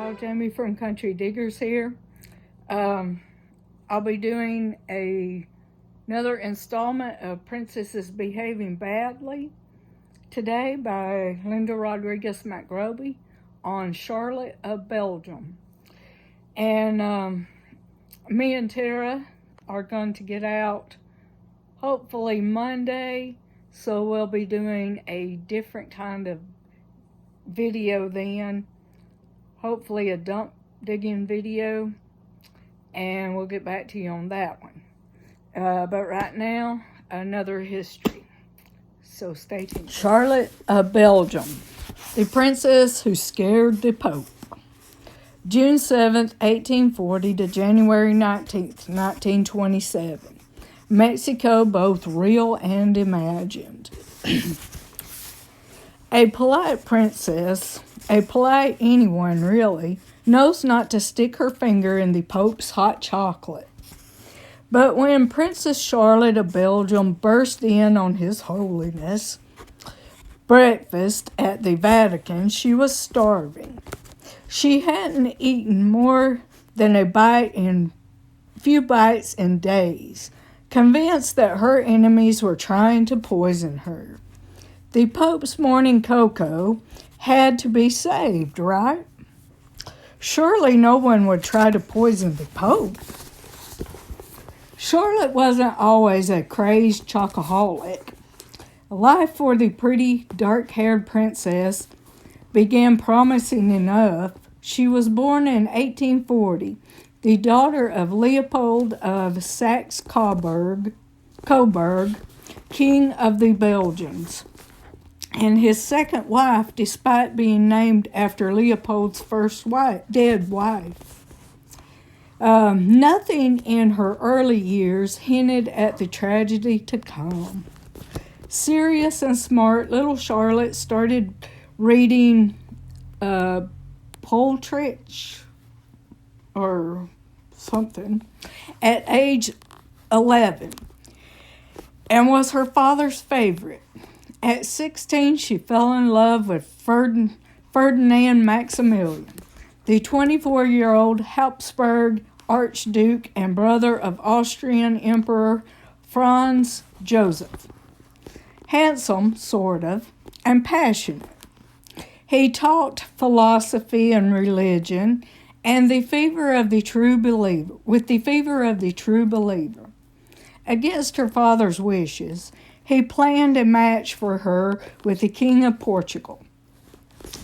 y'all. Jamie from Country Diggers here. I'll be doing another installment of Princesses Behaving Badly today by Linda Rodriguez McRobbie on Charlotte of Belgium. And me and Tara are going to get out hopefully Monday, so we'll be doing a different kind of video then, hopefully a dump digging video, and we'll get back to you on that one. But right now, another history, so stay tuned. Charlotte of Belgium, the princess who scared the Pope. June 7th, 1840 to January 19th, 1927. Mexico, both real and imagined. A polite princess, a polite anyone really, knows not to stick her finger in the Pope's hot chocolate. But when Princess Charlotte of Belgium burst in on His Holiness' breakfast at the Vatican, she was starving. She hadn't eaten more than a few bites in days, convinced that her enemies were trying to poison her. The Pope's morning cocoa had to be saved, right? Surely no one would try to poison the Pope. Charlotte wasn't always a crazed chocoholic. Life for the pretty, dark-haired princess began promising enough. She was born in 1840, the daughter of Leopold of Saxe-Coburg, King of the Belgians, and his second wife, despite being named after Leopold's first dead wife. Nothing in her early years hinted at the tragedy to come. Serious and smart, little Charlotte started reading Poltrich or something at age 11 and was her father's favorite. At 16, she fell in love with Ferdinand Maximilian, the 24-year-old Habsburg Archduke and brother of Austrian Emperor Franz Joseph. Handsome, sort of, and passionate. He taught philosophy and religion with the fever of the true believer. Against her father's wishes, he planned a match for her with the King of Portugal.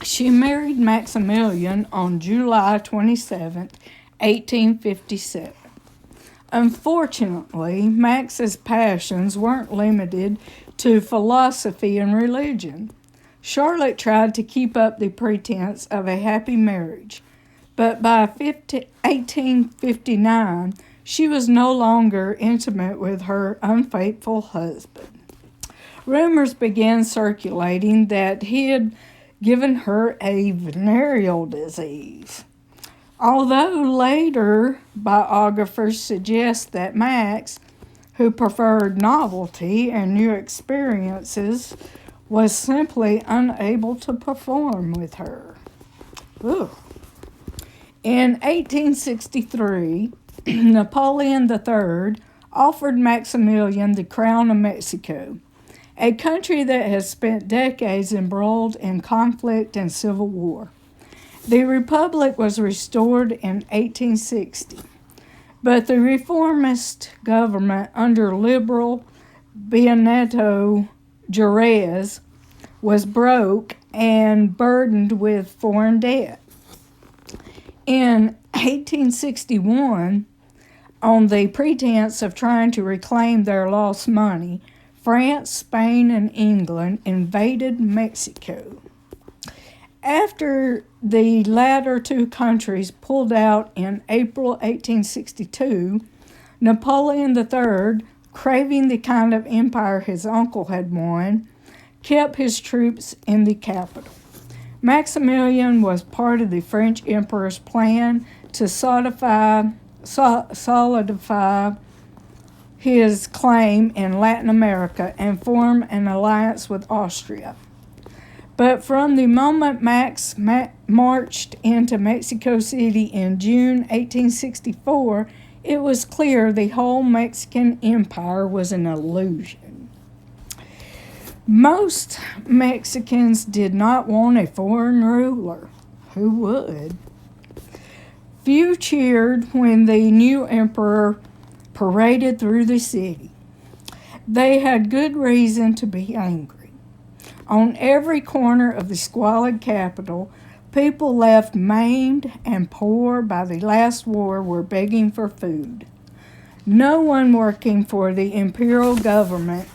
She married Maximilian on July 27, 1857. Unfortunately, Max's passions weren't limited to philosophy and religion. Charlotte tried to keep up the pretense of a happy marriage, but by 1859, she was no longer intimate with her unfaithful husband. Rumors began circulating that he had given her a venereal disease. Although later biographers suggest that Max, who preferred novelty and new experiences, was simply unable to perform with her. Ugh. In 1863, Napoleon III offered Maximilian the crown of Mexico, a country that has spent decades embroiled in conflict and civil war. The republic was restored in 1860, but the reformist government under liberal Benito Juarez was broke and burdened with foreign debt. In 1861, on the pretense of trying to reclaim their lost money, France, Spain, and England invaded Mexico. After the latter two countries pulled out in April 1862, Napoleon III, craving the kind of empire his uncle had won, kept his troops in the capital. Maximilian was part of the French emperor's plan to solidify his claim in Latin America and form an alliance with Austria. But from the moment Max marched into Mexico City in June 1864, it was clear the whole Mexican empire was an illusion. Most Mexicans did not want a foreign ruler. Who would? Few cheered when the new emperor paraded through the city. They had good reason to be angry. On every corner of the squalid capital, people left maimed and poor by the last war were begging for food. No one working for the imperial government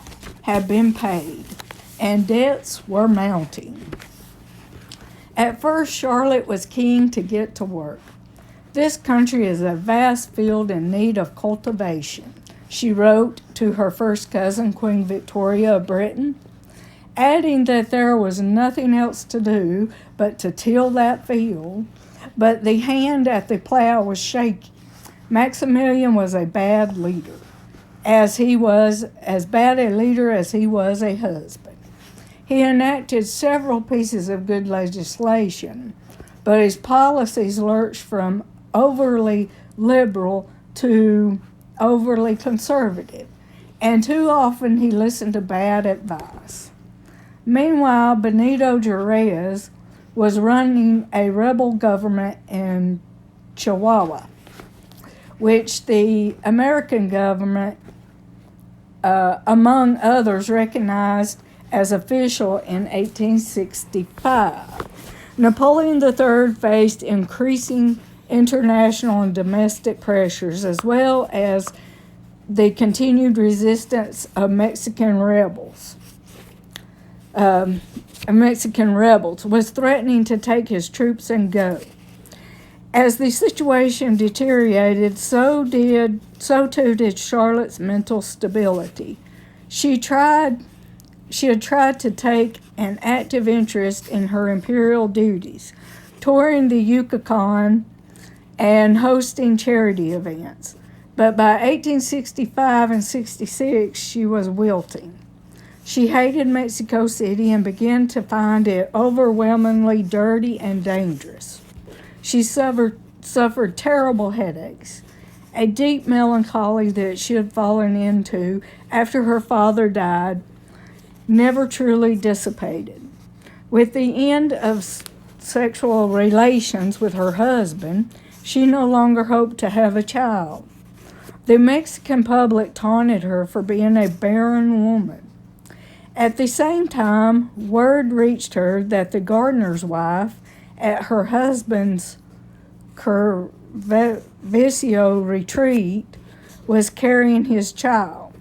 had been paid, and debts were mounting. At first, Charlotte was keen to get to work. "This country is a vast field in need of cultivation," she wrote to her first cousin, Queen Victoria of Britain, adding that there was nothing else to do but to till that field, but the hand at the plow was shaky. Maximilian was a bad leader, as bad a leader as he was a husband. He enacted several pieces of good legislation, but his policies lurched from overly liberal to overly conservative, and too often he listened to bad advice. Meanwhile, Benito Juarez was running a rebel government in Chihuahua, which the American government, among others, recognized as official in 1865. Napoleon III faced increasing international and domestic pressures, as well as the continued resistance of Mexican rebels, was threatening to take his troops and go. As the situation deteriorated, so too did Charlotte's mental stability. She had tried to take an active interest in her imperial duties, touring the Yucatan and hosting charity events. But by 1865 and 66, she was wilting. She hated Mexico City and began to find it overwhelmingly dirty and dangerous. She suffered terrible headaches, a deep melancholy that she had fallen into after her father died, never truly dissipated. With the end of sexual relations with her husband, she no longer hoped to have a child. The Mexican public taunted her for being a barren woman. At the same time, word reached her that the gardener's wife at her husband's Curvicio retreat was carrying his child.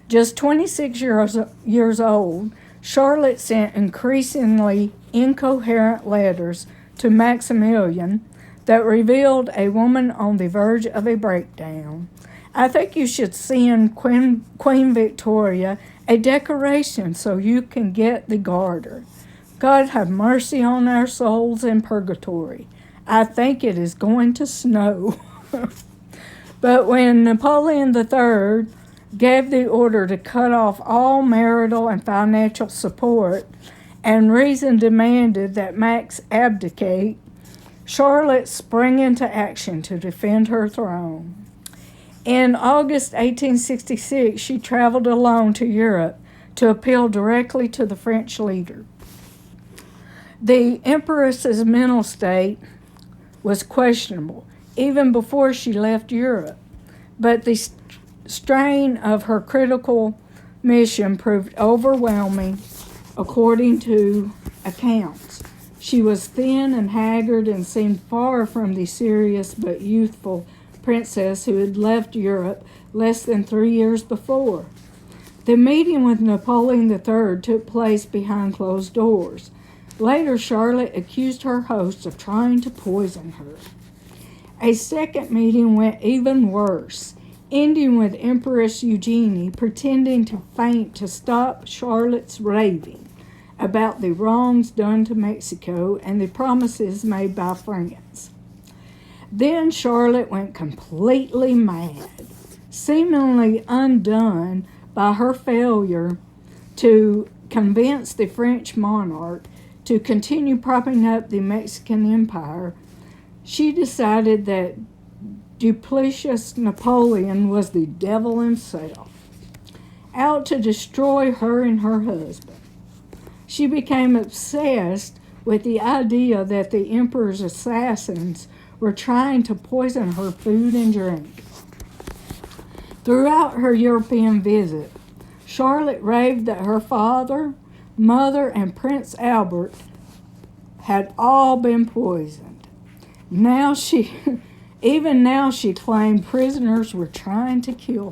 Just 26 years old, Charlotte sent increasingly incoherent letters to Maximilian that revealed a woman on the verge of a breakdown. "I think you should send Queen Victoria a decoration so you can get the garter. God have mercy on our souls in purgatory. I think it is going to snow." But when Napoleon III gave the order to cut off all marital and financial support, and reason demanded that Max abdicate, Charlotte sprang into action to defend her throne. In August 1866, she traveled alone to Europe to appeal directly to the French leader. The Empress's mental state was questionable even before she left Europe, but the strain of her critical mission proved overwhelming, according to accounts. She was thin and haggard and seemed far from the serious but youthful princess who had left Europe less than 3 years before. The meeting with Napoleon III took place behind closed doors. Later, Charlotte accused her host of trying to poison her. A second meeting went even worse, ending with Empress Eugenie pretending to faint to stop Charlotte's raving about the wrongs done to Mexico and the promises made by France. Then Charlotte went completely mad, seemingly undone by her failure to convince the French monarch to continue propping up the Mexican Empire, she decided that duplicitous Napoleon was the devil himself, out to destroy her and her husband. She became obsessed with the idea that the emperor's assassins were trying to poison her food and drink. Throughout her European visit, Charlotte raved that her father, mother, and Prince Albert had all been poisoned. Even now she claimed prisoners were trying to kill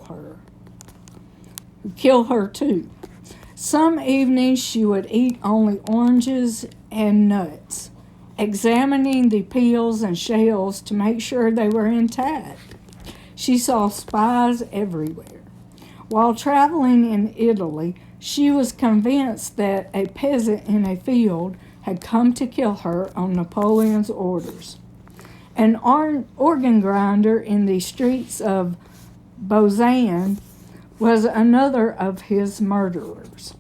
her too. Some evenings she would eat only oranges and nuts, examining the peels and shells to make sure they were intact. She saw spies everywhere. While traveling in Italy, she was convinced that a peasant in a field had come to kill her on Napoleon's orders. An organ grinder in the streets of Lausanne was another of his murderers.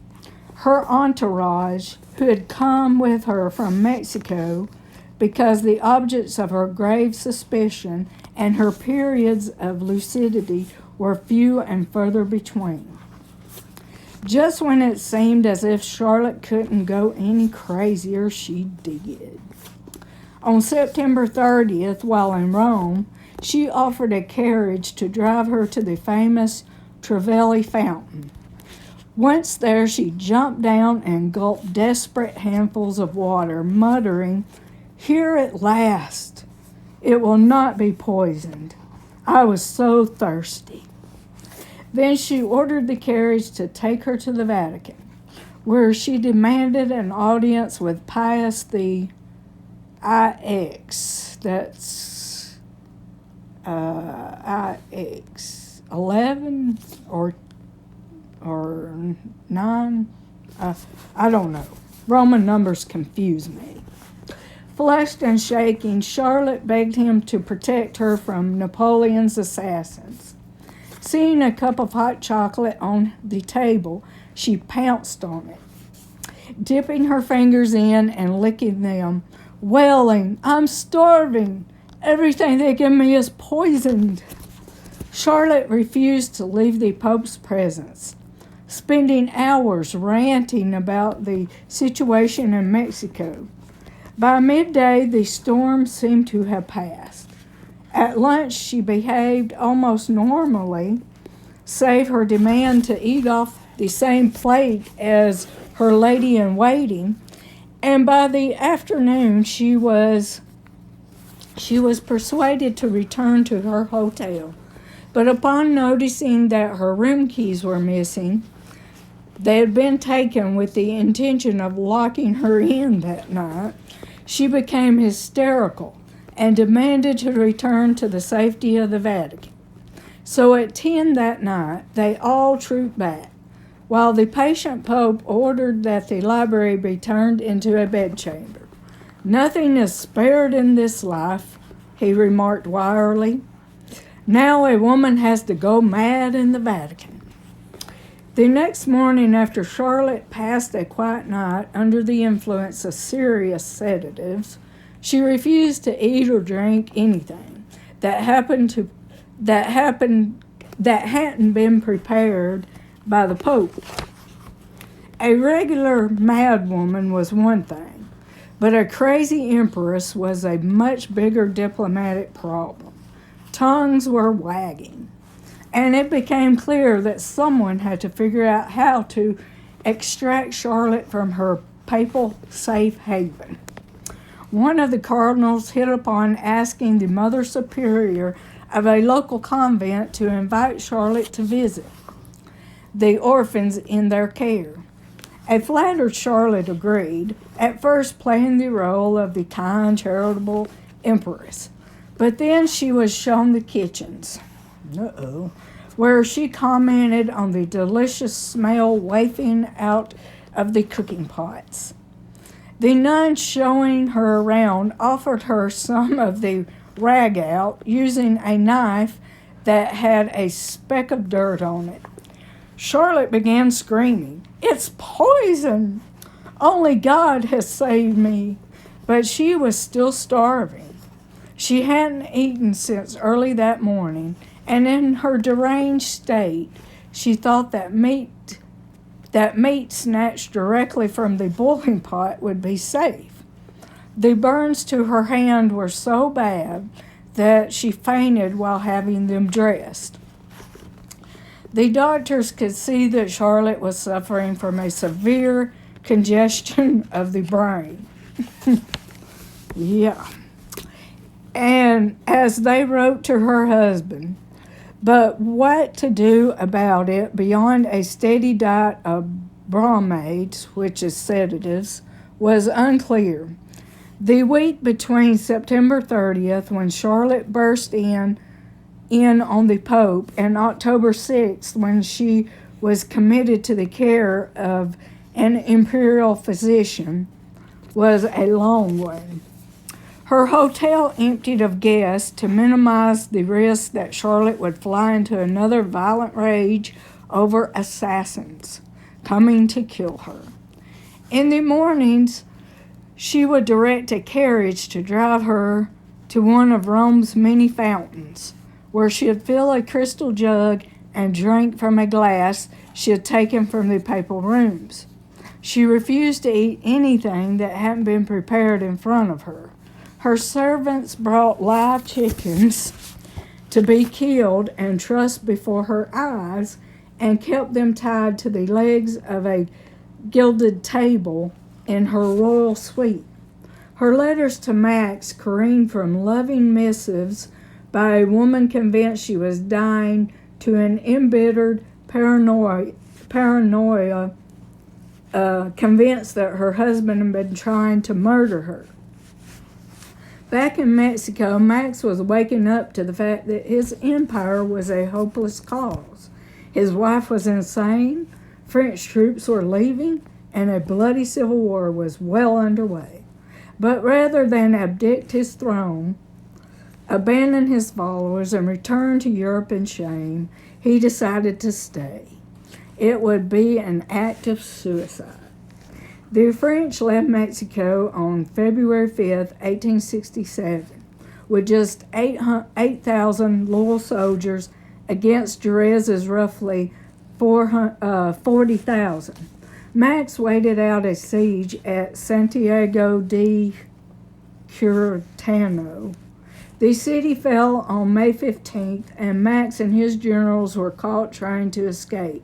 Her entourage, who had come with her from Mexico because the objects of her grave suspicion and her periods of lucidity were few and further between. Just when it seemed as if Charlotte couldn't go any crazier, she did. On September 30th, while in Rome, she offered a carriage to drive her to the famous Trevelli Fountain. Once there, she jumped down and gulped desperate handfuls of water, muttering, "Here at last! It will not be poisoned. I was so thirsty." Then she ordered the carriage to take her to the Vatican, where she demanded an audience with Pius the IX. That's IX 11 or 9. I don't know. Roman numbers confuse me. Flushed and shaking, Charlotte begged him to protect her from Napoleon's assassins. Seeing a cup of hot chocolate on the table, she pounced on it, dipping her fingers in and licking them, wailing, "I'm starving. Everything they give me is poisoned." Charlotte refused to leave the Pope's presence, spending hours ranting about the situation in Mexico. By midday, the storm seemed to have passed. At lunch, she behaved almost normally, save her demand to eat off the same plate as her lady-in-waiting, and by the afternoon, she was persuaded to return to her hotel. But upon noticing that her room keys were missing, they had been taken with the intention of locking her in that night, she became hysterical and demanded to return to the safety of the Vatican. So at 10 that night, they all trooped back, while the patient Pope ordered that the library be turned into a bedchamber. "Nothing is spared in this life," he remarked wryly. "Now a woman has to go mad in the Vatican." The next morning, after Charlotte passed a quiet night under the influence of serious sedatives, she refused to eat or drink anything that hadn't been prepared by the Pope. A regular madwoman was one thing, but a crazy empress was a much bigger diplomatic problem. Tongues were wagging, and it became clear that someone had to figure out how to extract Charlotte from her papal safe haven. One of the cardinals hit upon asking the Mother Superior of a local convent to invite Charlotte to visit the orphans in their care. A flattered Charlotte agreed, at first playing the role of the kind, charitable empress. But then she was shown the kitchens, where she commented on the delicious smell wafting out of the cooking pots. The nun showing her around offered her some of the ragout using a knife that had a speck of dirt on it. Charlotte began screaming, "It's poison! Only God has saved me." But she was still starving. She hadn't eaten since early that morning, and in her deranged state, she thought that meat snatched directly from the boiling pot would be safe. The burns to her hand were so bad that she fainted while having them dressed. The doctors could see that Charlotte was suffering from a severe congestion of the brain. Yeah. And as they wrote to her husband, but what to do about it beyond a steady diet of bromades, which is sedatives, was unclear. The week between September 30th, when Charlotte burst in on the Pope, and October 6th, when she was committed to the care of an imperial physician, was a long one. Her hotel emptied of guests to minimize the risk that Charlotte would fly into another violent rage over assassins coming to kill her. In the mornings, she would direct a carriage to drive her to one of Rome's many fountains, where she would fill a crystal jug and drink from a glass she had taken from the papal rooms. She refused to eat anything that hadn't been prepared in front of her. Her servants brought live chickens to be killed and trussed before her eyes and kept them tied to the legs of a gilded table in her royal suite. Her letters to Max careened from loving missives by a woman convinced she was dying to an embittered paranoia convinced that her husband had been trying to murder her. Back in Mexico, Max was waking up to the fact that his empire was a hopeless cause. His wife was insane, French troops were leaving, and a bloody civil war was well underway. But rather than abdict his throne, abandon his followers, and return to Europe in shame, he decided to stay. It would be an act of suicide. The French left Mexico on February 5th, 1867, with just 8,000 loyal soldiers against Jerez's roughly 40,000. Max waited out a siege at Santiago de Curetano. The city fell on May 15th, and Max and his generals were caught trying to escape.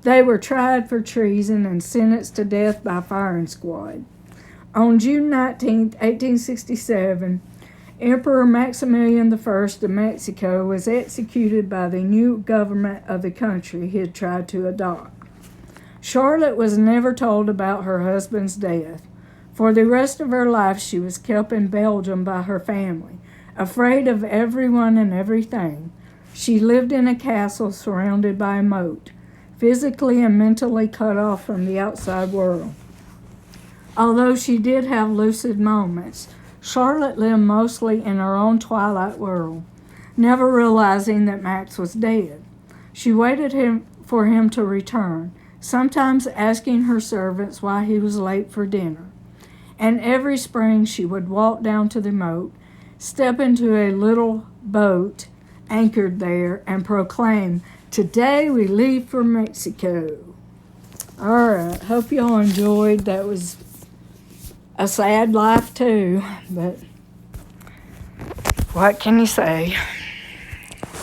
They were tried for treason and sentenced to death by firing squad. On June 19, 1867, Emperor Maximilian I of Mexico was executed by the new government of the country he had tried to adopt. Charlotte was never told about her husband's death. For the rest of her life, she was kept in Belgium by her family, afraid of everyone and everything. She lived in a castle surrounded by a moat, physically and mentally cut off from the outside world. Although she did have lucid moments, Charlotte lived mostly in her own twilight world, never realizing that Max was dead. She waited for him to return, sometimes asking her servants why he was late for dinner. And every spring she would walk down to the moat, step into a little boat anchored there, and proclaim, "Today we leave for Mexico." All right, hope y'all enjoyed. That was a sad life too, but what can you say?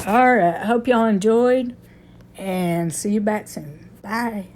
All right, hope y'all enjoyed, and see you back soon. Bye.